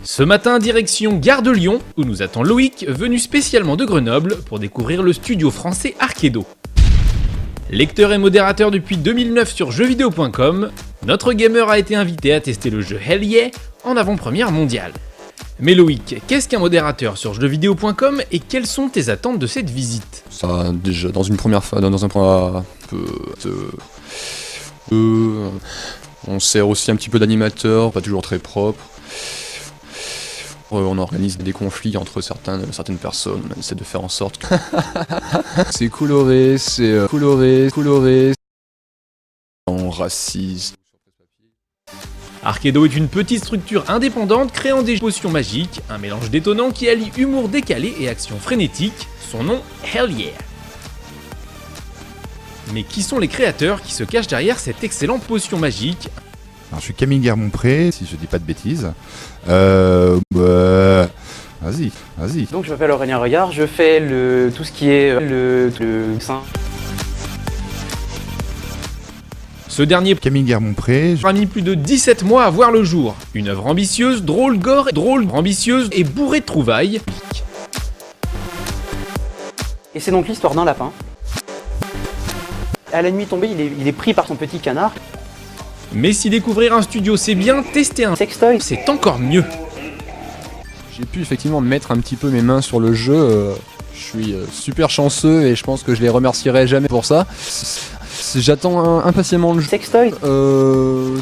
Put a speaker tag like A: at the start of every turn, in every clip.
A: Ce matin, direction Gare de Lyon, où nous attend Loïc, venu spécialement de Grenoble pour découvrir le studio français Arkedo. Lecteur et modérateur depuis 2009 sur jeuxvideo.com, notre gamer a été invité à tester le jeu Hell Yeah en avant-première mondiale. Mais Loïc, qu'est-ce qu'un modérateur sur jeuxvideo.com et quelles sont tes attentes de cette visite?
B: Ça, déjà, dans une première phase, dans un point on sert aussi un petit peu d'animateur, pas toujours très propre. On organise des conflits entre certaines personnes, on essaie de faire en sorte que... c'est coloré, on raciste.
A: Arkedo est une petite structure indépendante créant des potions magiques, un mélange détonnant qui allie humour décalé et action frénétique, son nom Hell Yeah. Mais qui sont les créateurs qui se cachent derrière cette excellente potion magique?
C: Alors, je suis Camille Guermont-Pré, si je dis pas de bêtises. Vas-y.
D: Donc je m'appelle Aurélien Regard, je fais tout ce qui est le sein.
A: Ce dernier
C: Camille Guermont-Pré,
A: a mis plus de 17 mois à voir le jour. Une œuvre ambitieuse, drôle, ambitieuse et bourrée de trouvailles.
D: Et c'est donc l'histoire d'un lapin. À la nuit tombée, il est pris par son petit canard.
A: Mais si découvrir un studio c'est bien, tester un
D: Sextoy,
A: c'est encore mieux.
B: J'ai pu effectivement mettre un petit peu mes mains sur le jeu, je suis super chanceux et je pense que je les remercierai jamais pour ça. J'attends impatiemment le jeu.
D: Sextoy.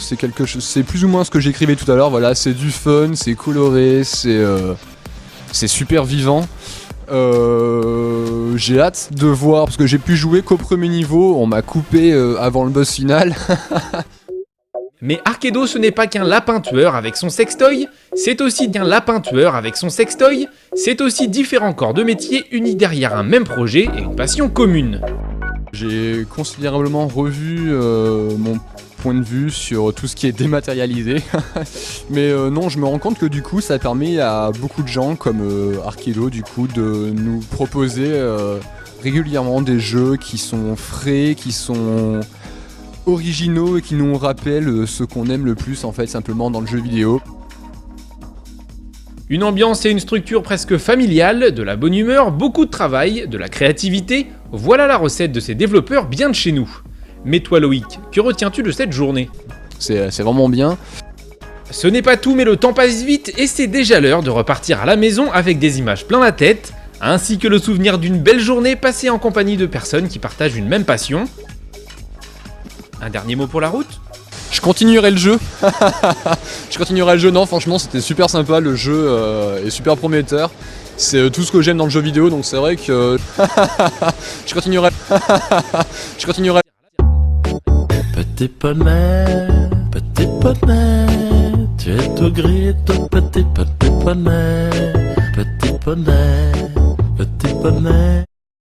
B: C'est plus ou moins ce que j'écrivais tout à l'heure, voilà, c'est du fun, c'est coloré, c'est super vivant. J'ai hâte de voir, parce que j'ai pu jouer qu'au premier niveau, on m'a coupé avant le boss final.
A: Mais Arkedo ce n'est pas qu'un lapin tueur avec son sextoy, c'est aussi différents corps de métier unis derrière un même projet et une passion commune.
B: J'ai considérablement revu mon point de vue sur tout ce qui est dématérialisé. Mais non, je me rends compte que du coup ça permet à beaucoup de gens comme Arkedo du coup de nous proposer régulièrement des jeux qui sont frais, qui sont originaux et qui nous rappellent ce qu'on aime le plus en fait simplement dans le jeu vidéo.
A: Une ambiance et une structure presque familiale, de la bonne humeur, beaucoup de travail, de la créativité, voilà la recette de ces développeurs bien de chez nous. Mais toi Loïc, que retiens-tu de cette journée?
B: C'est vraiment bien.
A: Ce n'est pas tout mais le temps passe vite et c'est déjà l'heure de repartir à la maison avec des images plein la tête, ainsi que le souvenir d'une belle journée passée en compagnie de personnes qui partagent une même passion. Un dernier mot pour la route?
B: Je continuerai le jeu. Non franchement c'était super sympa, le jeu est super prometteur. C'est tout ce que j'aime dans le jeu vidéo donc c'est vrai que je continuerai.
E: Petit poney, tu es tout gris, tout petit poney, petit poney.